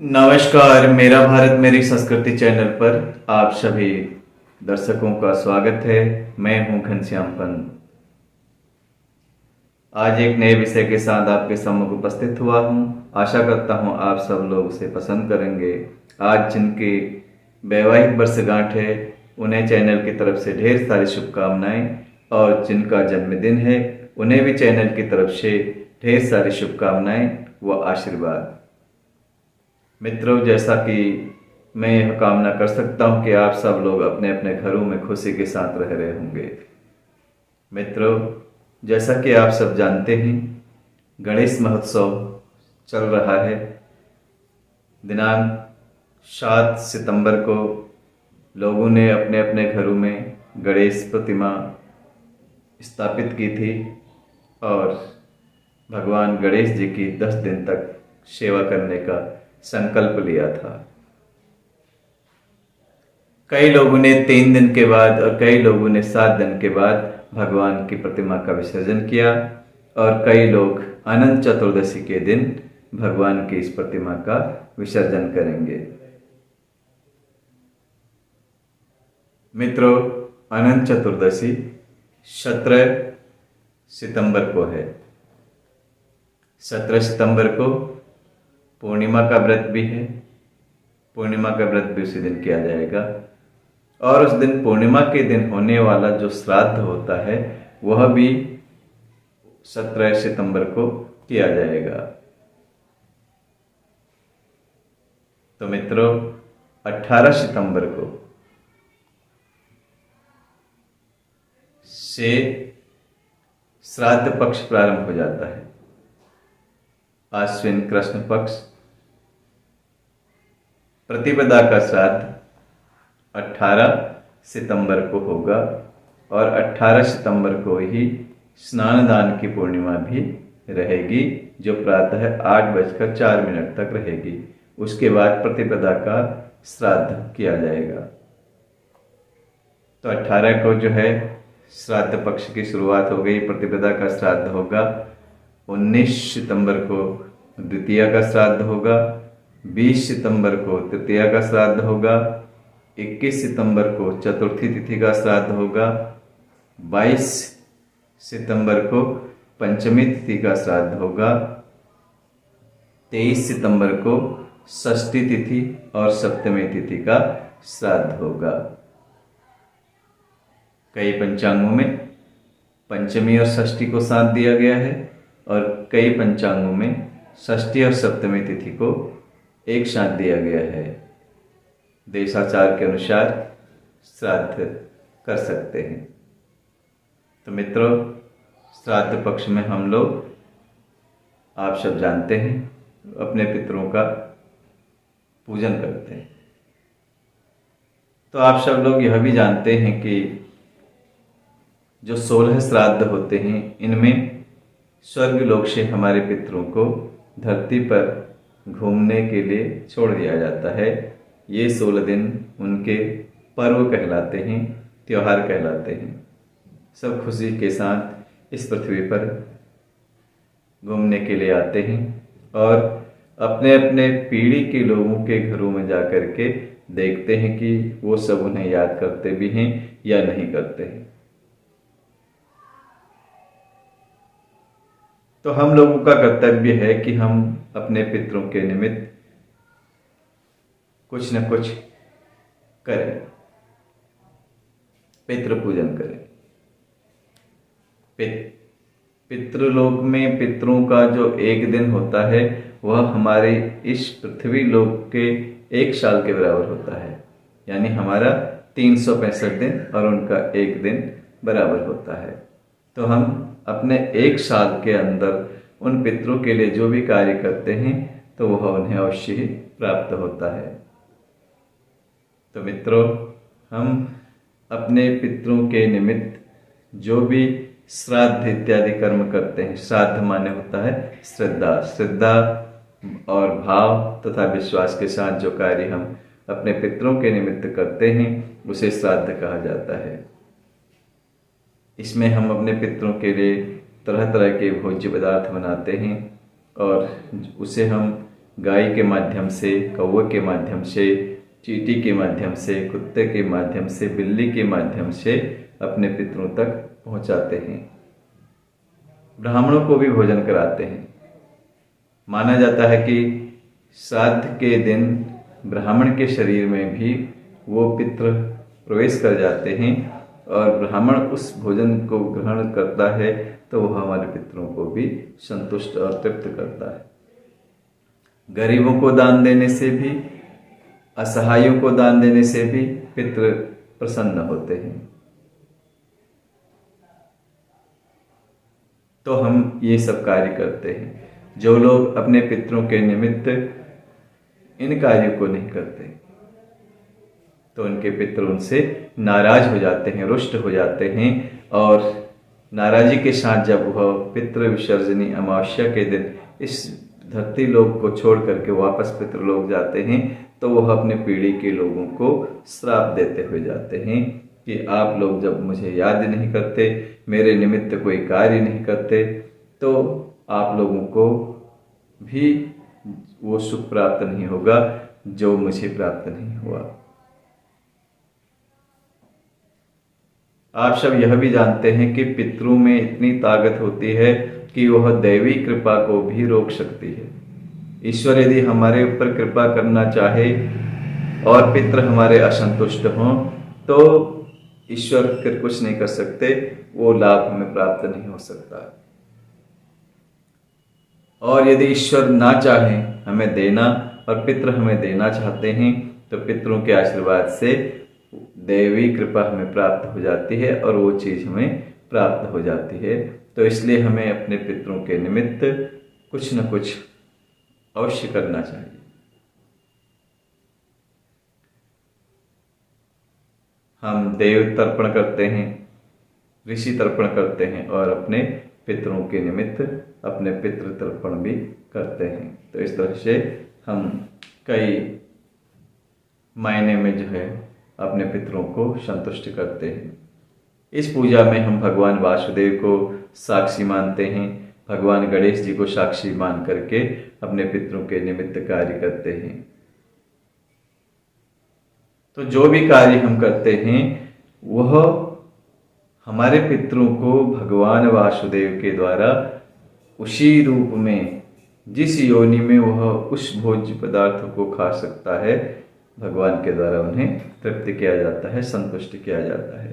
नमस्कार। मेरा भारत मेरी संस्कृति चैनल पर आप सभी दर्शकों का स्वागत है। मैं हूं घनश्याम पंत। आज एक नए विषय के साथ आपके सम्मुख उपस्थित हुआ हूं। आशा करता हूं आप सब लोग उसे पसंद करेंगे। आज जिनकी वैवाहिक वर्षगांठ है उन्हें चैनल की तरफ से ढेर सारी शुभकामनाएं, और जिनका जन्मदिन है उन्हें भी चैनल की तरफ से ढेर सारी शुभकामनाएं व आशीर्वाद। मित्रों, जैसा कि मैं यह कामना कर सकता हूं कि आप सब लोग अपने अपने घरों में खुशी के साथ रह रहे होंगे। मित्रों, जैसा कि आप सब जानते हैं, गणेश महोत्सव चल रहा है। दिनांक 7 सितंबर को लोगों ने अपने अपने घरों में गणेश प्रतिमा स्थापित की थी और भगवान गणेश जी की 10 दिन तक सेवा करने का संकल्प लिया था। कई लोगों ने 3 दिन के बाद और कई लोगों ने 7 दिन के बाद भगवान की प्रतिमा का विसर्जन किया, और कई लोग अनंत चतुर्दशी के दिन भगवान की इस प्रतिमा का विसर्जन करेंगे। मित्रों, अनंत चतुर्दशी 17 सितंबर को है। 17 सितंबर को पूर्णिमा का व्रत भी है। पूर्णिमा का व्रत भी उसी दिन किया जाएगा, और उस दिन पूर्णिमा के दिन होने वाला जो श्राद्ध होता है वह भी 17 सितंबर को किया जाएगा। तो मित्रों, 18 सितंबर को से श्राद्ध पक्ष प्रारंभ हो जाता है। आश्विन कृष्ण पक्ष प्रतिपदा का श्राद्ध 18 सितंबर को होगा, और 18 सितंबर को ही स्नान दान की पूर्णिमा भी रहेगी, जो प्रातः 8:04 तक रहेगी। उसके बाद प्रतिपदा का श्राद्ध किया जाएगा। तो 18 को जो है श्राद्ध पक्ष की शुरुआत हो गई, प्रतिपदा का श्राद्ध होगा। 19 सितंबर को द्वितीया का श्राद्ध होगा। 20 सितंबर को तृतीया का श्राद्ध होगा। 21 सितंबर को चतुर्थी तिथि का श्राद्ध होगा। 22 सितंबर को पंचमी तिथि का श्राद्ध होगा। 23 सितंबर को षष्ठी तिथि और सप्तमी तिथि का श्राद्ध होगा। कई पंचांगों में पंचमी और षष्ठी को साथ दिया गया है, और कई पंचांगों में षष्ठी और सप्तमी तिथि को एक साथ दिया गया है। देशाचार के अनुसार श्राद्ध कर सकते हैं। तो मित्रों, श्राद्ध पक्ष में हम लोग, आप सब जानते हैं, अपने पितरों का पूजन करते हैं। तो आप सब लोग यह भी जानते हैं कि जो 16 श्राद्ध होते हैं, इनमें स्वर्ग लोक से हमारे पितरों को धरती पर घूमने के लिए छोड़ दिया जाता है। ये 16 दिन उनके पर्व कहलाते हैं, त्योहार कहलाते हैं। सब खुशी के साथ इस पृथ्वी पर घूमने के लिए आते हैं, और अपने अपने पीढ़ी के लोगों के घरों में जाकर के देखते हैं कि वो सब उन्हें याद करते भी हैं या नहीं करते हैं। तो हम लोगों का कर्तव्य है कि हम अपने पितरों के निमित्त कुछ न कुछ करें, पितृ पूजन करें। पितृलोक में पितरों का जो एक दिन होता है वह हमारे इस पृथ्वी लोक के 1 साल के बराबर होता है। यानी हमारा 365 दिन और उनका 1 दिन बराबर होता है। तो हम अपने 1 साल के अंदर उन पितरों के लिए जो भी कार्य करते हैं तो वह उन्हें अवश्य ही प्राप्त होता है। तो मित्रों, हम अपने पितरों के निमित्त जो भी श्राद्ध इत्यादि कर्म करते हैं, श्राद्ध माने होता है श्रद्धा और भाव तथा विश्वास के साथ जो कार्य हम अपने पितरों के निमित्त करते हैं उसे श्राद्ध कहा जाता है। इसमें हम अपने पितरों के लिए तरह तरह के भोज्य पदार्थ बनाते हैं, और उसे हम गाय के माध्यम से, कौवे के माध्यम से, चींटी के माध्यम से, कुत्ते के माध्यम से, बिल्ली के माध्यम से अपने पितरों तक पहुंचाते हैं। ब्राह्मणों को भी भोजन कराते हैं। माना जाता है कि श्राद्ध के दिन ब्राह्मण के शरीर में भी वो पितृ प्रवेश कर जाते हैं और ब्राह्मण उस भोजन को ग्रहण करता है तो वह हमारे पितरों को भी संतुष्ट और तृप्त करता है। गरीबों को दान देने से भी, असहायों को दान देने से भी पितृ प्रसन्न होते हैं। तो हम ये सब कार्य करते हैं। जो लोग अपने पितरों के निमित्त इन कार्यों को नहीं करते तो उनके पितर उनसे नाराज हो जाते हैं, रुष्ट हो जाते हैं और नाराजी के साथ जब वह पितृ विसर्जनी अमावस्या के दिन इस धरती लोक को छोड़ करके वापस पितृलोक जाते हैं तो वह अपने पीढ़ी के लोगों को श्राप देते हुए जाते हैं कि आप लोग जब मुझे याद नहीं करते, मेरे निमित्त कोई कार्य नहीं करते, तो आप लोगों को भी वो सुख प्राप्त नहीं होगा जो मुझे प्राप्त नहीं हुआ। आप सब यह भी जानते हैं कि पितरों में इतनी ताकत होती है कि वह दैवी कृपा को भी रोक सकती है। ईश्वर यदि हमारे ऊपर कृपा करना चाहे और पितृ हमारे असंतुष्ट हों तो ईश्वर फिर कुछ नहीं कर सकते, वो लाभ हमें प्राप्त नहीं हो सकता। और यदि ईश्वर ना चाहे हमें देना और पितृ हमें देना चाहते हैं तो पितरों के आशीर्वाद से दैवी कृपा हमें प्राप्त हो जाती है और वो चीज़ हमें प्राप्त हो जाती है। तो इसलिए हमें अपने पितरों के निमित्त कुछ न कुछ अवश्य करना चाहिए। हम देव तर्पण करते हैं, ऋषि तर्पण करते हैं और अपने पितरों के निमित्त अपने पितृ तर्पण भी करते हैं। तो इस तरह से हम कई मायने में जो है अपने पितरों को संतुष्ट करते हैं। इस पूजा में हम भगवान वासुदेव को साक्षी मानते हैं, भगवान गणेश जी को साक्षी मान करके अपने पितरों के निमित्त कार्य करते हैं। तो जो भी कार्य हम करते हैं वह हमारे पितरों को भगवान वासुदेव के द्वारा उसी रूप में, जिस योनि में वह उस भोज्य पदार्थों को खा सकता है, भगवान के द्वारा उन्हें तृप्त किया जाता है, संतुष्ट किया जाता है।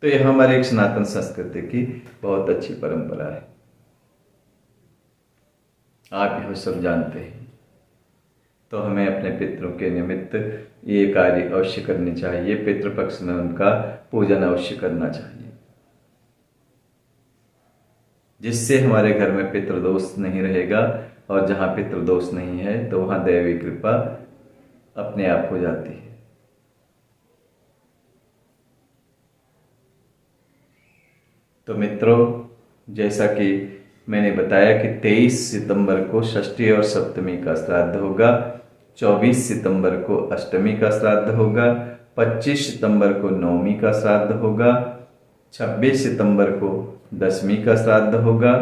तो यह हमारे एक सनातन संस्कृति की बहुत अच्छी परंपरा है। आप यह सब जानते हैं। तो हमें अपने पितरों के निमित्त ये कार्य अवश्य करने चाहिए। पितृपक्ष में उनका पूजन अवश्य करना चाहिए, जिससे हमारे घर में पितृदोष नहीं रहेगा और जहाँ पितृदोष नहीं है तो वहाँ दैवी कृपा अपने आप हो जाती है। तो मित्रों, जैसा कि मैंने बताया कि 23 सितंबर को षष्ठी और सप्तमी का श्राद्ध होगा, 24 सितंबर को अष्टमी का श्राद्ध होगा, 25 सितंबर को नवमी का श्राद्ध होगा, 26 सितंबर को दशमी का श्राद्ध होगा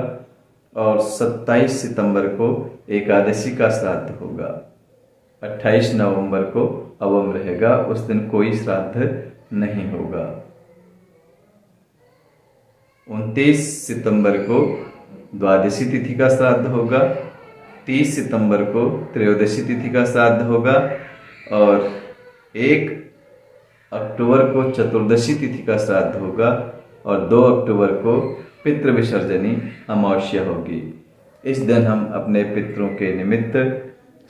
और 27 सितंबर को एकादशी का श्राद्ध होगा। 28 नवंबर को अवम रहेगा, उस दिन कोई श्राद्ध नहीं होगा। 29 सितंबर को द्वादशी तिथि का श्राद्ध होगा, 30 सितंबर को त्रयोदशी तिथि का श्राद्ध होगा और 1 अक्टूबर को चतुर्दशी तिथि का श्राद्ध होगा और 2 अक्टूबर को पितृ विसर्जनी अमावस्या होगी। इस दिन हम अपने पितरों के निमित्त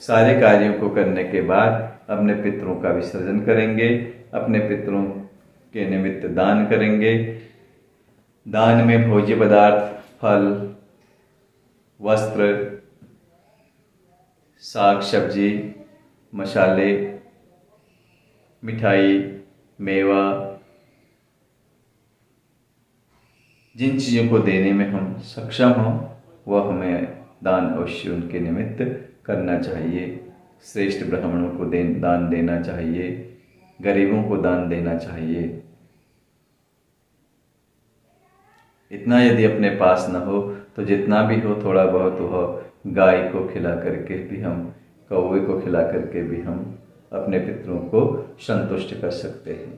सारे कार्यों को करने के बाद अपने पितरों का विसर्जन करेंगे, अपने पितरों के निमित्त दान करेंगे। दान में भोज्य पदार्थ, फल, वस्त्र, साग सब्जी, मसाले, मिठाई, मेवा, जिन चीज़ों को देने में हम सक्षम हों वह हमें दान अवश्य उनके निमित्त करना चाहिए। श्रेष्ठ ब्राह्मणों को दान देना चाहिए, गरीबों को दान देना चाहिए। इतना यदि अपने पास न हो तो जितना भी हो थोड़ा बहुत वह गाय को खिला करके भी हम कौवे को खिला करके भी हम अपने पितरों को संतुष्ट कर सकते हैं।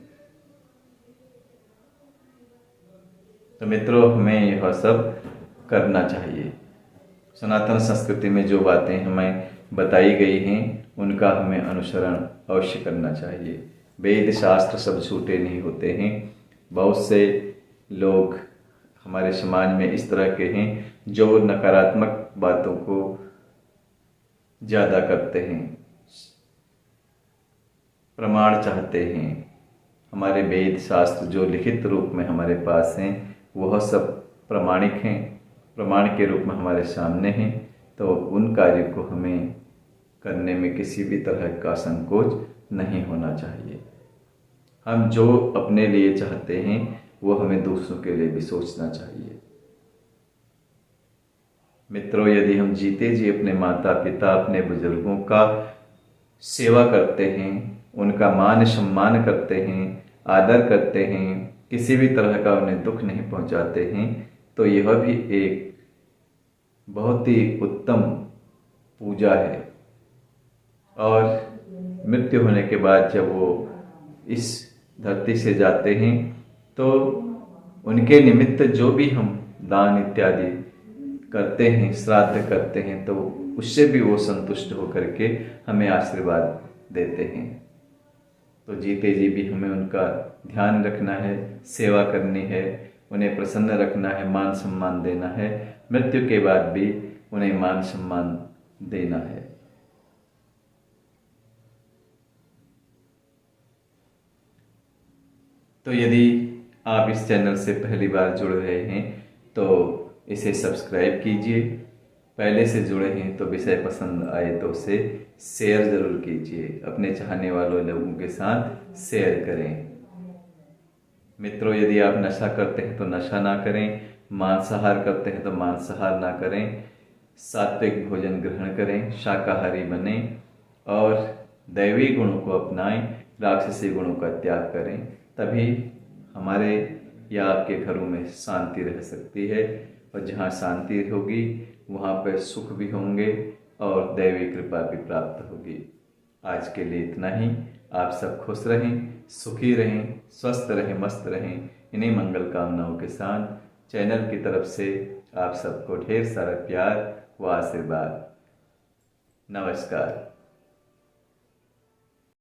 तो मित्रों, हमें यह सब करना चाहिए। सनातन संस्कृति में जो बातें हमें बताई गई हैं उनका हमें अनुसरण अवश्य करना चाहिए। वेद शास्त्र सब झूठे नहीं होते हैं। बहुत से लोग हमारे समाज में इस तरह के हैं जो नकारात्मक बातों को ज़्यादा करते हैं, प्रमाण चाहते हैं। हमारे वेद शास्त्र जो लिखित रूप में हमारे पास हैं वह सब प्रमाणिक हैं, प्रमाण के रूप में हमारे सामने हैं। तो उन कार्य को हमें करने में किसी भी तरह का संकोच नहीं होना चाहिए। हम जो अपने लिए चाहते हैं वो हमें दूसरों के लिए भी सोचना चाहिए। मित्रों, यदि हम जीते जी अपने माता पिता, अपने बुजुर्गों का सेवा करते हैं, उनका मान सम्मान करते हैं, आदर करते हैं, किसी भी तरह का उन्हें दुख नहीं पहुंचाते हैं, तो यह भी एक बहुत ही उत्तम पूजा है। और मृत्यु होने के बाद जब वो इस धरती से जाते हैं तो उनके निमित्त जो भी हम दान इत्यादि करते हैं, श्राद्ध करते हैं, तो उससे भी वो संतुष्ट होकर के हमें आशीर्वाद देते हैं। तो जीते जी भी हमें उनका ध्यान रखना है, सेवा करनी है, उन्हें प्रसन्न रखना है, मान सम्मान देना है। मृत्यु के बाद भी उन्हें मान सम्मान देना है। तो यदि आप इस चैनल से पहली बार जुड़ रहे हैं तो इसे सब्सक्राइब कीजिए। पहले से जुड़े हैं तो विषय पसंद आए तो उसे शेयर ज़रूर कीजिए। अपने चाहने वालों लोगों के साथ शेयर करें। मित्रों, यदि आप नशा करते हैं तो नशा ना करें, मांसाहार करते हैं तो मांसाहार ना करें, सात्विक भोजन ग्रहण करें, शाकाहारी बने और दैवी गुणों को अपनाएं, राक्षसी गुणों का त्याग करें। तभी हमारे या आपके घरों में शांति रह सकती है। और जहाँ शांति होगी वहाँ पर सुख भी होंगे और दैवी कृपा भी प्राप्त होगी। आज के लिए इतना ही। आप सब खुश रहें, सुखी रहें, स्वस्थ रहें, मस्त रहें। इन्हीं मंगल कामनाओं के साथ चैनल की तरफ से आप सबको ढेर सारा प्यार व आशीर्वाद। नमस्कार।